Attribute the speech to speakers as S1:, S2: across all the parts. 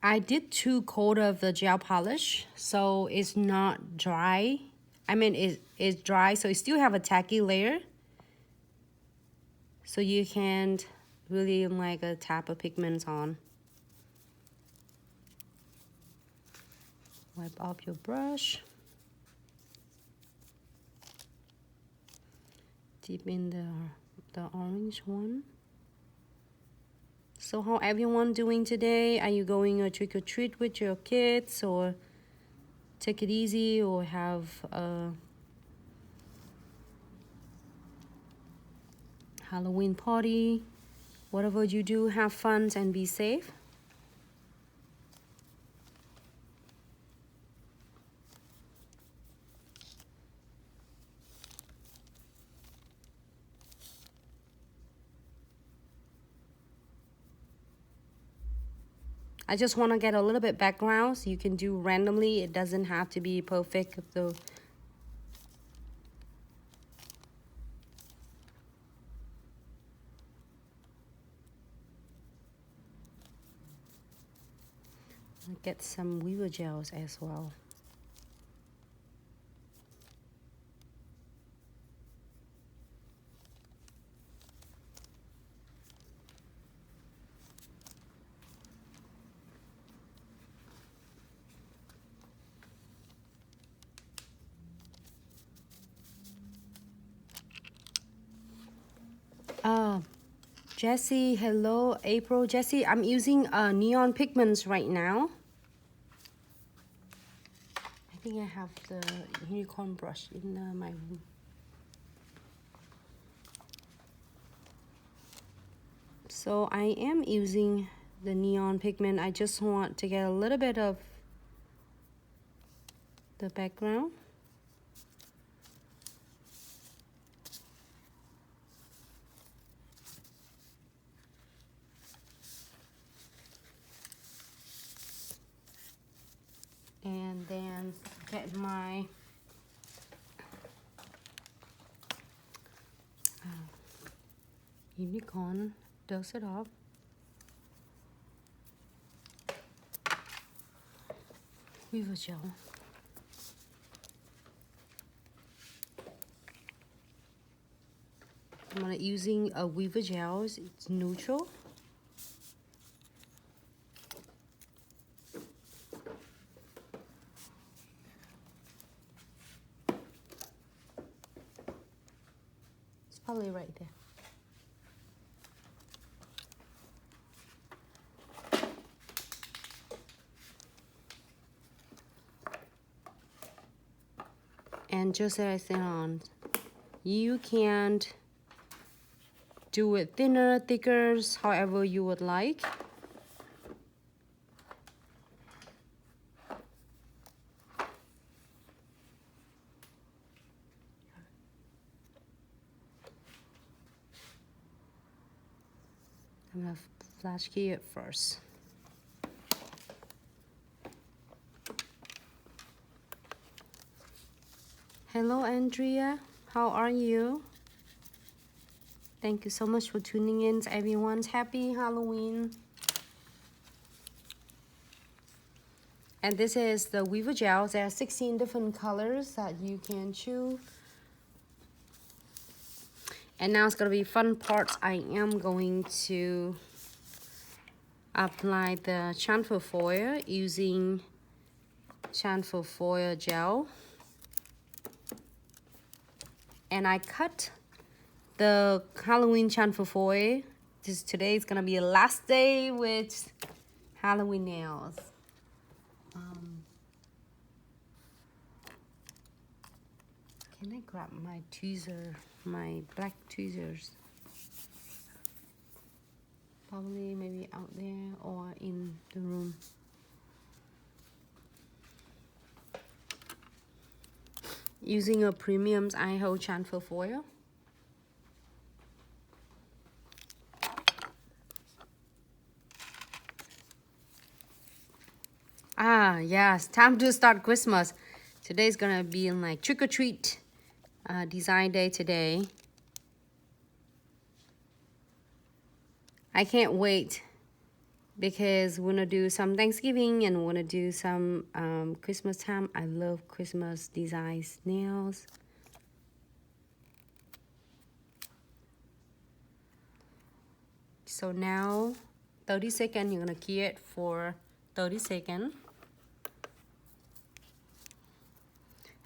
S1: I did 2 coat of the gel polish, so it's not dry. I mean, it's dry, so it still have a tacky layer. So you can't really like a tap of pigments on. Wipe off your brush. Dip in the orange one. So how everyone doing today? Are you going a trick or treat with your kids, or take it easy, or have a Halloween party? Whatever you do, have fun and be safe. I just want to get a little bit background, so you can do randomly. It doesn't have to be perfect though. Get some weaver gels as well. Jessie, hello. April, Jessie, I'm using neon pigments right now. I think I have the unicorn brush in my room. So I am using the neon pigment. I just want to get a little bit of the background. And then get my unicorn, dose it off. Weaver gel. I'm gonna using a weaver gel. It's neutral. It's probably right there. And just as I said on, you can't do it thinner, thicker, however you would like. I'm gonna flash key it first. Hello, Andrea. How are you? Thank you so much for tuning in, everyone. Happy Halloween. And this is the weaver gels. There are 16 different colors that you can choose. And now it's gonna be fun part. I am going to apply the chamfer foil using chamfer foil gel. And I cut the Halloween chamfer foil. Today is gonna be the last day with Halloween nails. Can I grab my tweezer, my black tweezers? Probably maybe out there or in the room. Using a premium iHo chamfer foil. Ah, yes, time to start Christmas. Today's gonna be like trick or treat design day today. I can't wait because we're gonna do some Thanksgiving and we're gonna do some Christmas time. I love Christmas designs nails. So now 30 seconds, you're gonna key it for 30 seconds.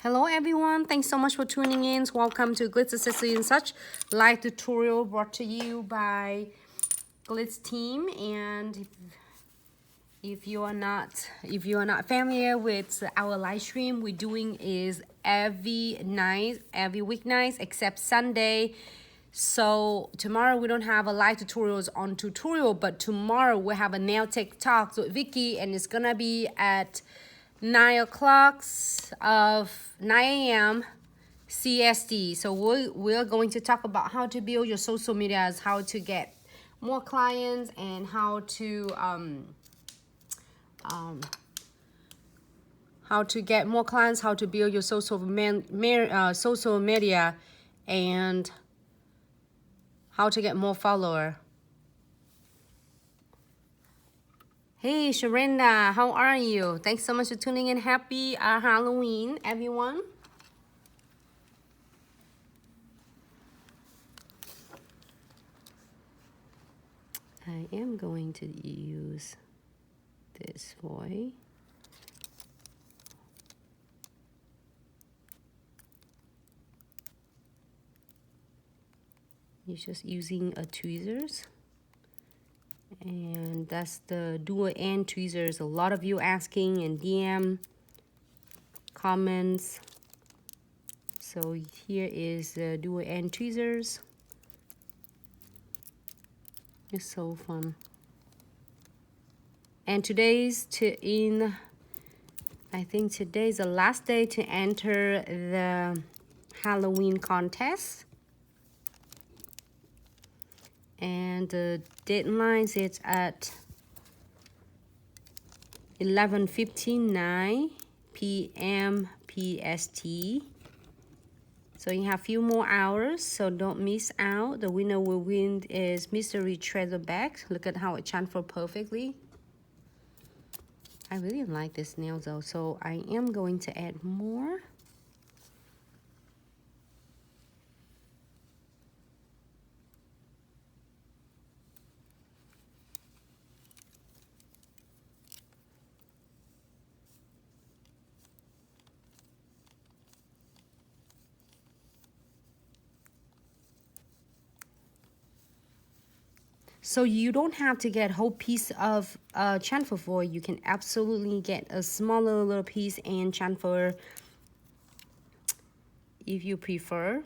S1: Hello everyone, thanks so much for tuning in. Welcome to Glitz Accessories and Such live tutorial brought to you by Glitz team. And if you are not familiar with our live stream, we're doing is every weeknight except Sunday. So tomorrow we don't have a live tutorials on tutorial, but tomorrow we have a nail tech talks with Vicky, and it's gonna be at 9 a.m. CST. So we're going to talk about how to build your social medias, how to get more clients, and how to get more clients, how to build your social media, and how to get more follower. Hey Sharenda, how are you? Thanks so much for tuning in. Happy Halloween, everyone. I am going to use this foil. You're just using a tweezers, and that's the dual end tweezers. A lot of you asking in DM comments. So here is the dual end tweezers. It's so fun. And I think today's the last day to enter the Halloween contest. And the deadline is at 11:59 p.m. PST. So you have a few more hours, so don't miss out. The winner will win is mystery treasure bag. Look at how it transferred perfectly. I really like this nail though, so I am going to add more. So you don't have to get a whole piece of chamfer foil. You can absolutely get a smaller little piece and chamfer if you prefer.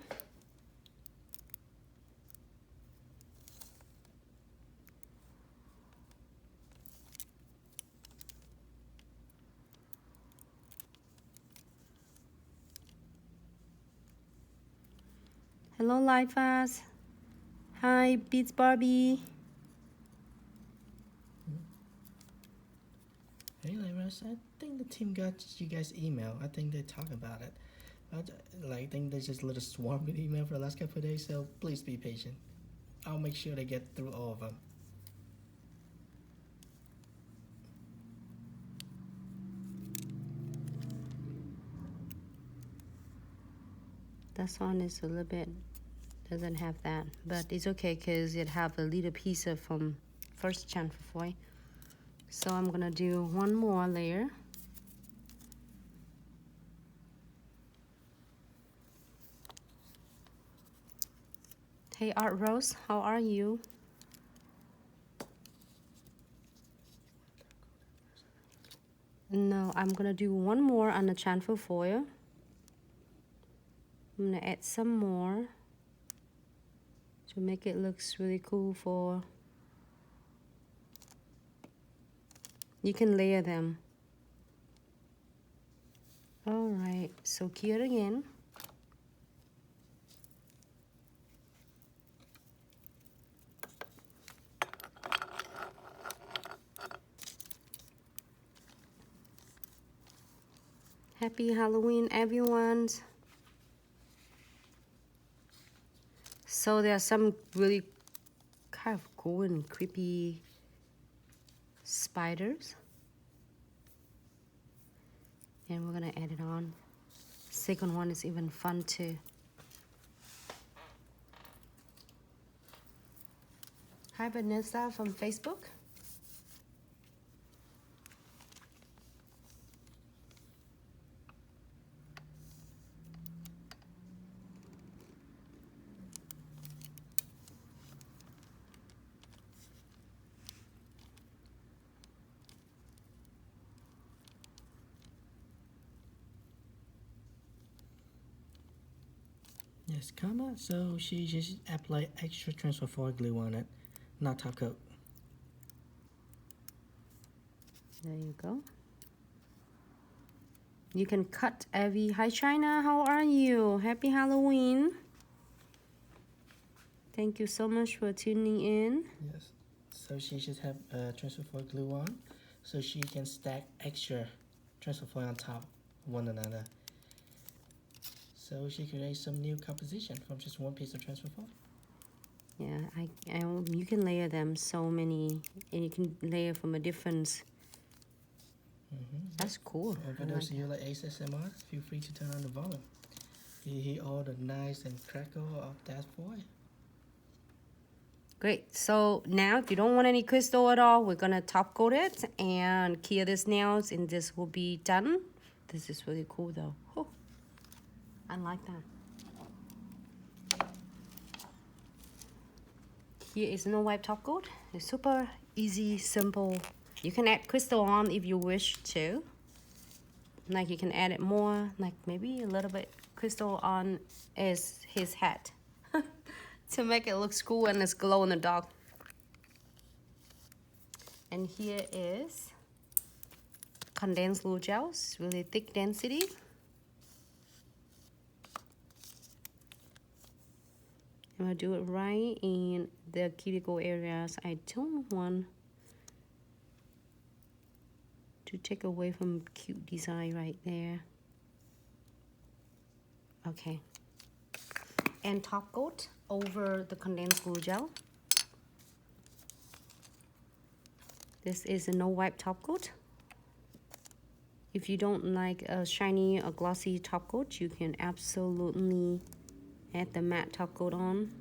S1: Hello, Lifas. Hi, Beats Barbie.
S2: Hey, Lyras, I think the team got you guys' email. I think they talk about it. I think there's just a little swarm with email for the last couple of days, so please be patient. I'll make sure they get through all of them.
S1: This one is a little bit, doesn't have that, but it's okay because it have a little piece of first chamfer foil. So I'm gonna do one more layer. Hey Art Rose, how are you? No, I'm gonna do one more on the chamfer foil. I'm gonna add some more to make it looks really cool for. You can layer them. All right, so key it again. Happy Halloween, everyone. So there are some really kind of cool and creepy spiders. And we're gonna add it on. Second one is even fun too. Hi Vanessa from Facebook.
S2: Yes, comma. So she just applied extra transfer foil glue on it, not top coat.
S1: There you go. You can cut Evie. Hi China, how are you? Happy Halloween. Thank you so much for tuning in.
S2: Yes. So she just have transfer foil glue on, so she can stack extra transfer foil on top of one another. So she creates some new composition from just one piece of transfer foil.
S1: Yeah, you can layer them so many, and you can layer from a different. That's cool.
S2: And for those of you like ASMR, feel free to turn on the volume. You hear all the nice and crackle of that foil.
S1: Great. So now, if you don't want any crystal at all, we're gonna top coat it and cure these nails, and this will be done. This is really cool though. Oh, I like that. Here is no wipe top coat. It's super easy, simple. You can add crystal on if you wish to. Like you can add it more, like maybe a little bit crystal on is his hat. To make it look cool and it's glow in the dark. And here is condensed glue gels, really thick density. I'm gonna do it right in the cuticle areas. I don't want to take away from cute design right there. Okay. And top coat over the condensed glue gel. This is a no wipe top coat. If you don't like a shiny or glossy top coat, you can absolutely add the matte top coat on.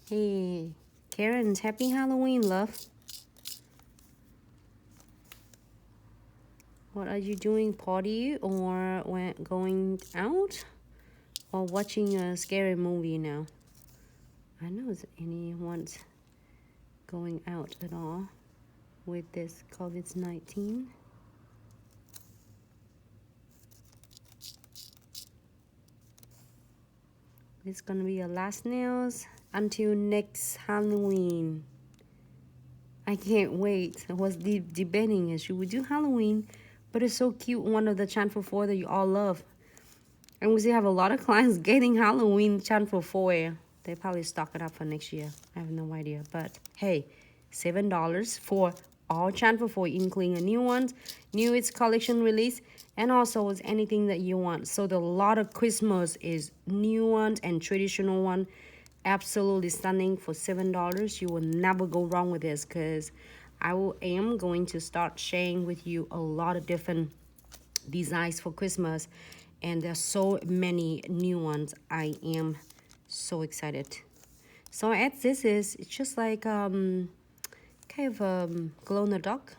S1: Hey, Karen's happy Halloween, love. What are you doing, party or when going out or watching a scary movie now? I know if anyone's going out at all with this COVID-19. It's gonna be your last nails until next Halloween. I can't wait. I was debating, should we do Halloween? But it's so cute, one of the Chanful 4 that you all love. And we still have a lot of clients getting Halloween Chanful 4. They probably stock it up for next year. I have no idea. But hey, $7 for all Chanful 4, including a new ones, newest collection release, and also with anything that you want. So the lot of Christmas is new ones and traditional one. Absolutely stunning for $7. You will never go wrong with this, because I am going to start sharing with you a lot of different designs for Christmas, and there's so many new ones. I am so excited. So as this is, it's just like kind of glow in the dark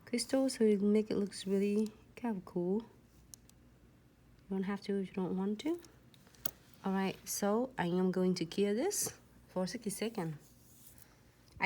S1: crystal, so you can make it look really kind of cool. You don't have to if you don't want to. All right, so I am going to cure this for 60 seconds.